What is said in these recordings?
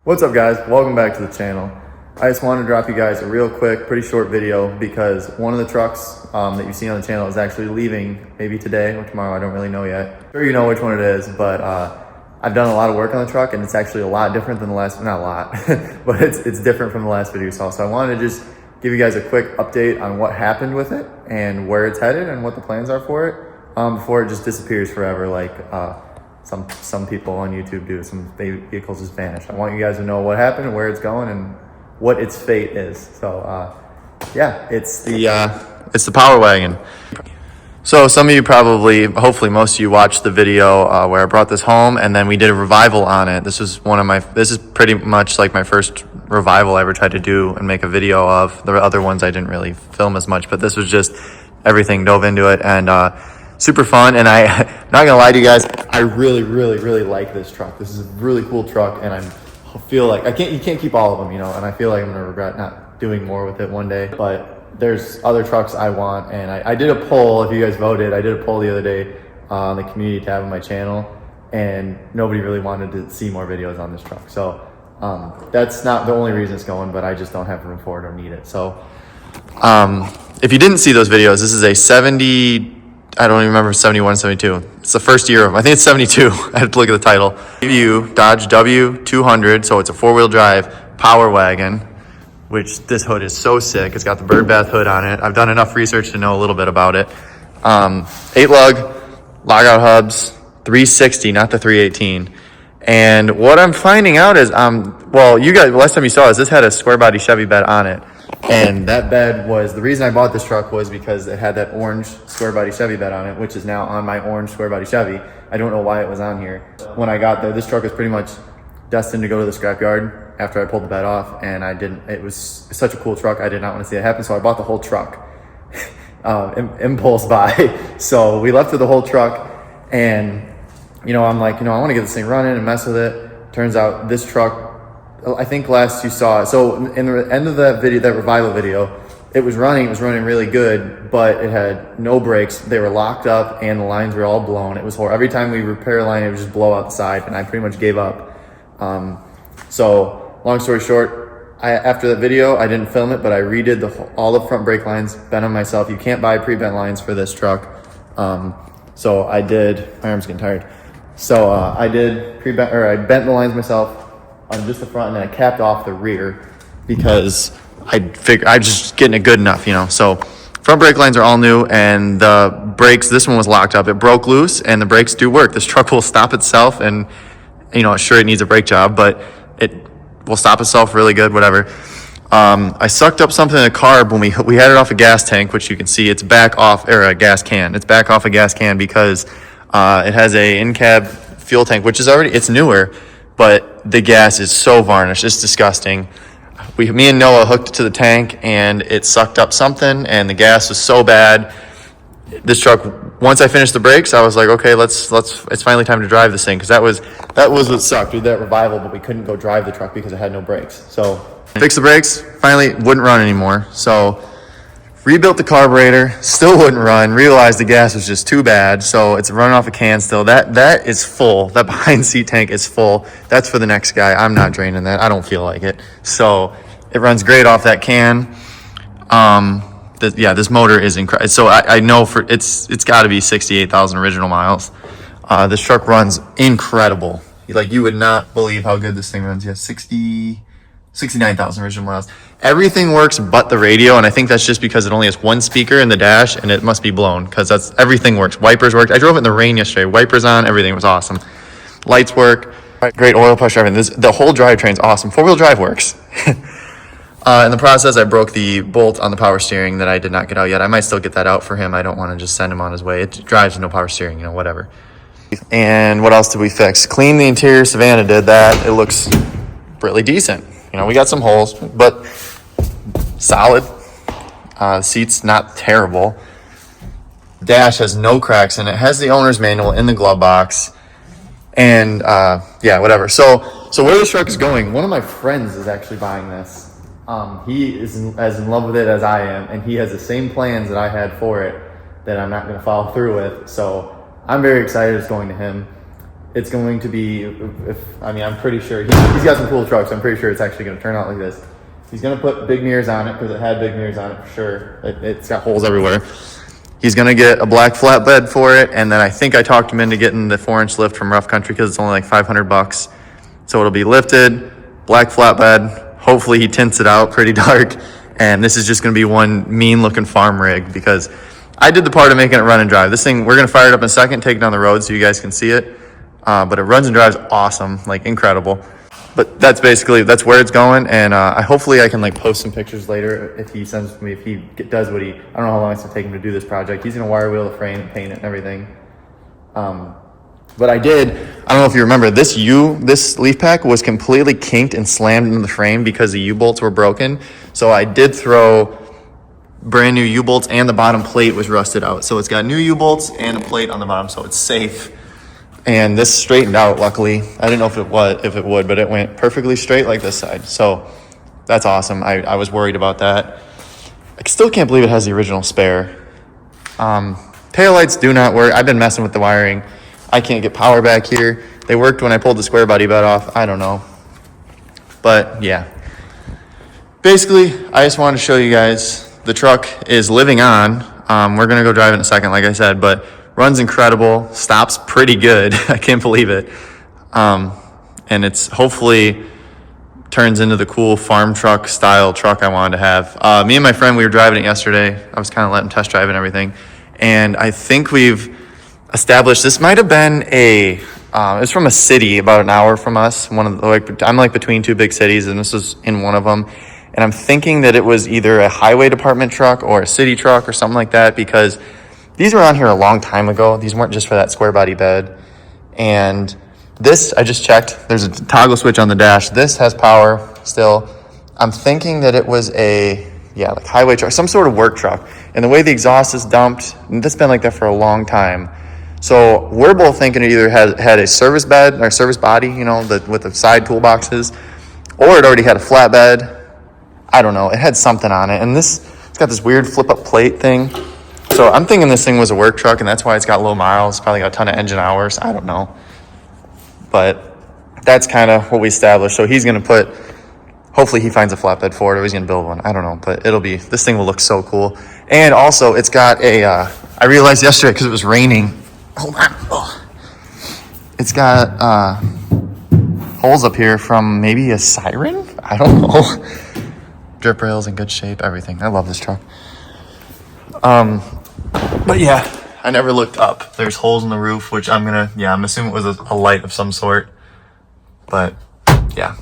What's up, guys? Welcome back to the channel. I just wanted to drop you guys a real quick, pretty short video because one of the trucks that you see on the channel is actually leaving maybe today or tomorrow. I don't really know yet. I'm sure you know which one it is, but I've done a lot of work on the truck and it's actually a lot different than the last, not a lot, but it's different from the last video you saw. So I wanted to just give you guys a quick update on what happened with it and where it's headed and what the plans are for it before it just disappears forever like some people on YouTube do. Some vehicles just vanish. I want you guys to know what happened and where it's going and what its fate is. So yeah, it's the Power Wagon. So some of you probably, hopefully most of you watched the video where I brought this home and then we did a revival on it. This is pretty much like my first revival I ever tried to do and make a video of. The other ones I didn't really film as much, but this was just everything, dove into it, and super fun. And I'm not gonna lie to you guys, I really like this truck. This is a really cool truck, and I feel like you can't keep all of them, you know, and I feel like I'm gonna regret not doing more with it one day. But there's other trucks I want, and I did a poll. If you guys voted, I did a poll the other day on the community tab of my channel, and nobody really wanted to see more videos on this truck. So that's not the only reason it's going, but I just don't have room for it or need it. So if you didn't see those videos, this is a 70, I don't even remember, 71, 72. It's the first year of, I think it's 72. I had to look at the title. Dodge W200, so it's a four-wheel drive Power Wagon, which this hood is so sick. It's got the bird bath hood on it. I've done enough research to know a little bit about it. 8-lug, logout hubs, 360, not the 318. And what I'm finding out is, well, you guys, last time you saw this had a square body Chevy bed on it. And that bed was, the reason I bought this truck was because it had that orange square body Chevy bed on it, which is now on my orange square body Chevy. I don't know why it was on here. When I got there, this truck was pretty much destined to go to the scrapyard after I pulled the bed off, and I didn't. It was such a cool truck, I did not want to see it happen, so I bought the whole truck. Impulse buy. So we left with the whole truck, and you know, I'm like, you know, I want to get this thing running and mess with it. Turns out this truck, I think last you saw it. So in the end of that video, that revival video, it was running really good, but it had no brakes. They were locked up and the lines were all blown. It was horrible. Every time we repair a line, it would just blow out the side, and I pretty much gave up. So long story short, after that video, I didn't film it, but I redid all the front brake lines, bent them myself. You can't buy pre-bent lines for this truck. So I did, my arm's getting tired. So I did I bent the lines myself on just the front, and then I capped off the rear because I figured I just getting it good enough, you know. So front brake lines are all new, and the brakes, this one was locked up. It broke loose, and the brakes do work. This truck will stop itself, and you know, sure, it needs a brake job, but it will stop itself really good, whatever. I sucked up something in a carb when we had it off a gas tank, which you can see it's back off, or a gas can. It's back off a gas can because it has a in-cab fuel tank, which is it's newer, but the gas is so varnished, it's disgusting. Me and Noah hooked it to the tank, and it sucked up something, and the gas was so bad. This truck, once I finished the brakes, I was like, okay, it's finally time to drive this thing, because that was what sucked. We did that revival, but we couldn't go drive the truck because it had no brakes. So fixed the brakes, finally wouldn't run anymore. So rebuilt the carburetor, still wouldn't run, realized the gas was just too bad, so it's running off a can still. That is full. That behind seat tank is full. That's for the next guy. I'm not draining that. I don't feel like it. So it runs great off that can. This motor is incredible. So I know it's got to be 68,000 original miles. This truck runs incredible. Like, you would not believe how good this thing runs. Yeah, 69,000 original miles. Everything works but the radio, and I think that's just because it only has one speaker in the dash, and it must be blown, because everything works. Wipers worked. I drove it in the rain yesterday. Wipers on, everything was awesome. Lights work. Great oil pressure. Everything. The whole drivetrain's awesome. Four-wheel drive works. In the process, I broke the bolt on the power steering that I did not get out yet. I might still get that out for him. I don't want to just send him on his way. It drives no power steering, you know, whatever. And what else did we fix? Clean the interior. Savannah did that. It looks really decent. You know, we got some holes, but solid. Seat's not terrible. Dash has no cracks in it. It has the owner's manual in the glove box. And yeah, whatever. So where this truck is going, one of my friends is actually buying this. He is as in love with it as I am, and he has the same plans that I had for it that I'm not going to follow through with. So I'm very excited it's going to him. it's going to be, I'm pretty sure, he's got some cool trucks. I'm pretty sure it's actually going to turn out like this. He's going to put big mirrors on it because it had big mirrors on it for sure. It's got holes everywhere. He's going to get a black flatbed for it. And then I think I talked him into getting the 4-inch lift from Rough Country because it's only like $500. So it'll be lifted, black flatbed. Hopefully he tints it out pretty dark. And this is just going to be one mean looking farm rig because I did the part of making it run and drive. This thing, we're going to fire it up in a second, take it down the road so you guys can see it. But it runs and drives awesome, like incredible. But that's where it's going. And hopefully I can like post some pictures later if he sends me, if he does what I don't know how long it's going to take him to do this project. He's going to wire wheel the frame and paint it and everything. But I don't know if you remember, this leaf pack was completely kinked and slammed into the frame because the U-bolts were broken. So I did throw brand new U-bolts and the bottom plate was rusted out. So it's got new U-bolts and a plate on the bottom, so it's safe. And this straightened out, luckily. I didn't know if it would, but it went perfectly straight like this side. So that's awesome. I was worried about that. I still can't believe it has the original spare. Taillights do not work. I've been messing with the wiring. I can't get power back here. They worked when I pulled the square body bed off. I don't know. But yeah. Basically, I just wanted to show you guys the truck is living on. We're going to go drive it in a second, like I said, but runs incredible, stops pretty good. I can't believe it. And it's hopefully turns into the cool farm truck style truck I wanted to have. Me and my friend, we were driving it yesterday. I was kind of letting him test drive and everything. And I think we've established, this might have been it's from a city about an hour from us. I'm like between two big cities, and this was in one of them. And I'm thinking that it was either a highway department truck or a city truck or something like that, because these were on here a long time ago. These weren't just for that square body bed. And this, I just checked. There's a toggle switch on the dash. This has power still. I'm thinking that it was like highway truck, some sort of work truck. And the way the exhaust is dumped, that's been like that for a long time. So we're both thinking it either had a service bed or service body, with the side toolboxes, or it already had a flatbed. I don't know. It had something on it. And it's got this weird flip-up plate thing. So I'm thinking this thing was a work truck, and that's why it's got low miles. Probably got a ton of engine hours. I don't know. But that's kind of what we established. So he's going to hopefully he finds a flatbed for it, or he's going to build one. I don't know. But this thing will look so cool. And also, it's got I realized yesterday because it was raining. Hold on. Oh. It's got holes up here from maybe a siren? I don't know. Drip rails in good shape, everything. I love this truck. But yeah, I never looked up. There's holes in the roof, which I'm assuming it was a light of some sort. But yeah,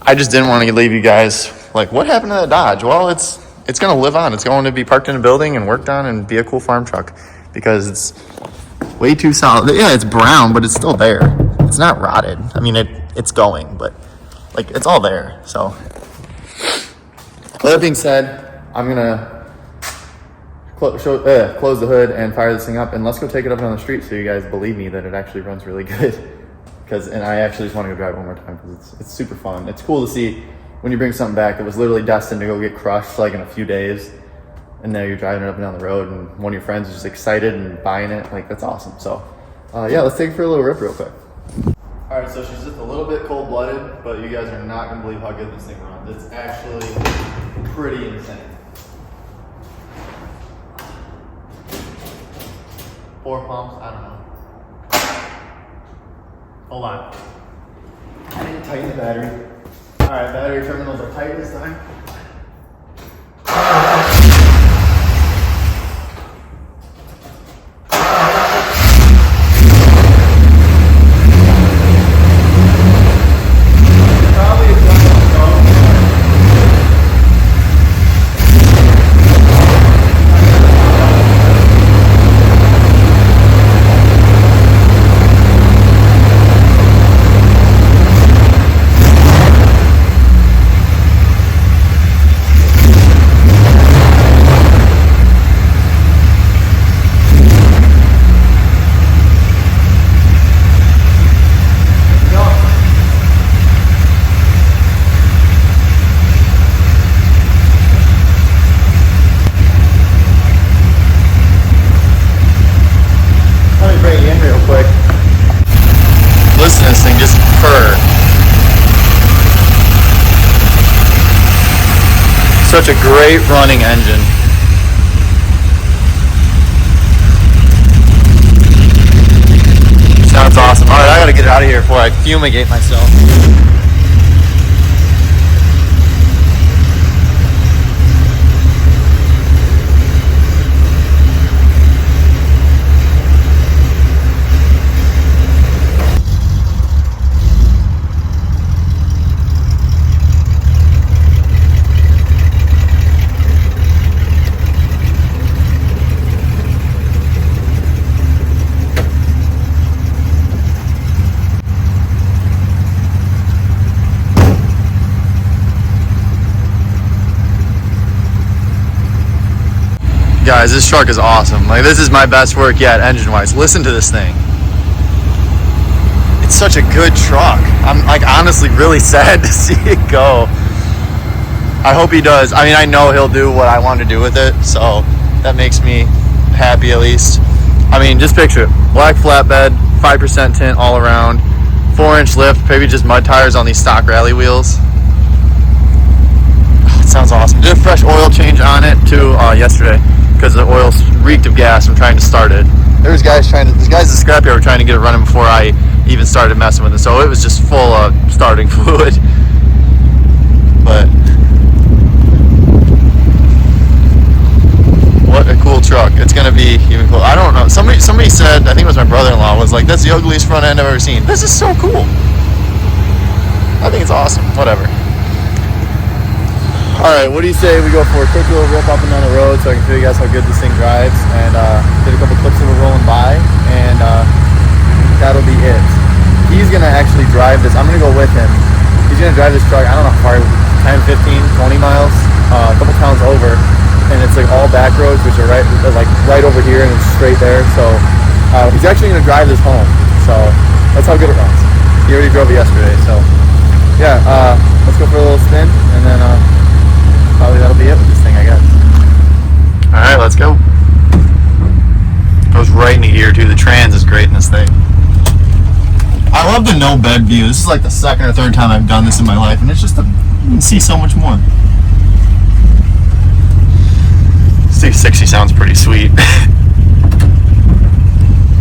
I just didn't want to leave you guys like, what happened to that Dodge? Well, it's going to live on. It's going to be parked in a building and worked on and be a cool farm truck because it's way too solid. Yeah, it's brown, but it's still there. It's not rotted. I mean, it's going, but like it's all there. So that being said, I'm going to close the hood and fire this thing up, and let's go take it up on the street so you guys believe me that it actually runs really good. And I actually just want to go drive it one more time because it's super fun. It's cool to see when you bring something back that was literally destined to go get crushed like in a few days, and now you're driving it up and down the road, and one of your friends is just excited and buying it. Like, that's awesome. So yeah, let's take it for a little rip real quick. All right, so she's just a little bit cold-blooded, but you guys are not going to believe how good this thing runs. It's actually pretty insane. 4 pumps, I don't know. Hold on. I didn't tighten the battery. All right, battery terminals are tight this time. Such a great running engine. Sounds awesome. All right, I gotta get out of here before I fumigate myself. Guys, this truck is awesome. Like, this is my best work yet, engine-wise. Listen to this thing. It's such a good truck. I'm like honestly really sad to see it go. I hope he does. I mean, I know he'll do what I want to do with it, so that makes me happy at least. I mean, just picture it. Black flatbed, 5% tint all around, 4-inch lift, maybe just mud tires on these stock rally wheels. It sounds awesome. Did a fresh oil change on it too yesterday, because the oil reeked of gas from trying to start it. These guys at the scrapyard were trying to get it running before I even started messing with it, so it was just full of starting fluid. But what a cool truck. It's gonna be even cool. I don't know. Somebody said, I think it was my brother-in-law, was like, that's the ugliest front end I've ever seen. This is so cool. I think it's awesome. Whatever. Alright, what do you say we go for a quick little rip up and down the road so I can show you guys how good this thing drives, and get a couple clips of it rolling by, and that'll be it. He's going to actually drive this. I'm going to go with him. He's going to drive this truck, I don't know how far, 10, 15, 20 miles, a couple towns over, and it's like all back roads, which are right over here, and it's straight there, so he's actually going to drive this home, so that's how good it runs. He already drove it yesterday, so yeah, let's go for a little spin, and then probably that'll be it with this thing, I guess. Alright, let's go. Goes right in the gear too. The trans is great in this thing. I love the no bed view. This is like the second or third time I've done this in my life, and it's just you can see so much more. 660 sounds pretty sweet.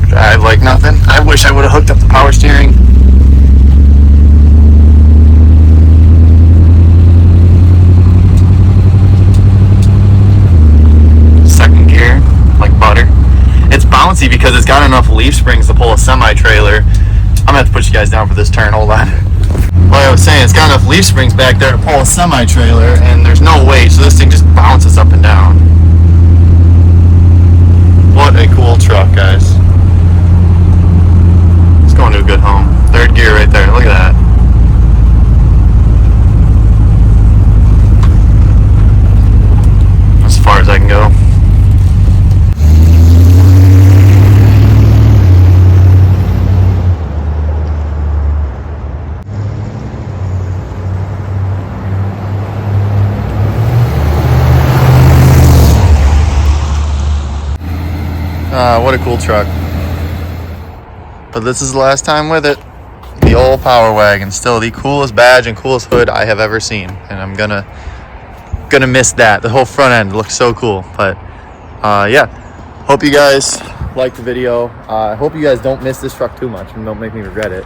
Drive like nothing. I wish I would have hooked up the power steering. Bouncy because it's got enough leaf springs to pull a semi-trailer. I'm gonna have to put you guys down for this turn. Hold on. Like I was saying, it's got enough leaf springs back there to pull a semi-trailer, and there's no weight, so this thing just bounces up and down. What a cool truck, guys. It's going to a good home. Third gear right there. Look at that. As far as I can go. What a cool truck. But this is the last time with it. The old Power Wagon. Still the coolest badge and coolest hood I have ever seen. And I'm gonna miss that. The whole front end looks so cool. But yeah. Hope you guys liked the video. I hope you guys don't miss this truck too much and don't make me regret it.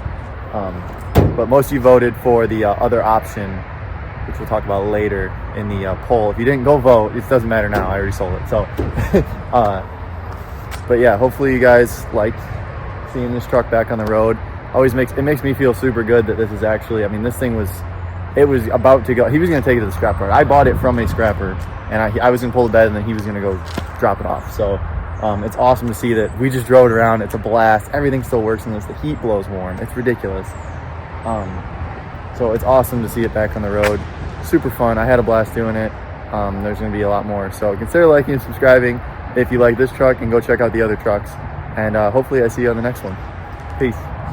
But most of you voted for the other option, which we'll talk about later in the poll. If you didn't go vote, it doesn't matter now. I already sold it. So but yeah, hopefully you guys like seeing this truck back on the road. It makes me feel super good that this is actually, I mean, this thing was about to go. He was going to take it to the scrapyard. I bought it from a scrapper, and I was going to pull the bed, and then he was going to go drop it off. So it's awesome to see that we just drove it around. It's a blast. Everything still works in this. The heat blows warm. It's ridiculous. So it's awesome to see it back on the road. Super fun. I had a blast doing it. There's going to be a lot more. So consider liking and subscribing if you like this truck, and go check out the other trucks. And hopefully I see you on the next one. Peace.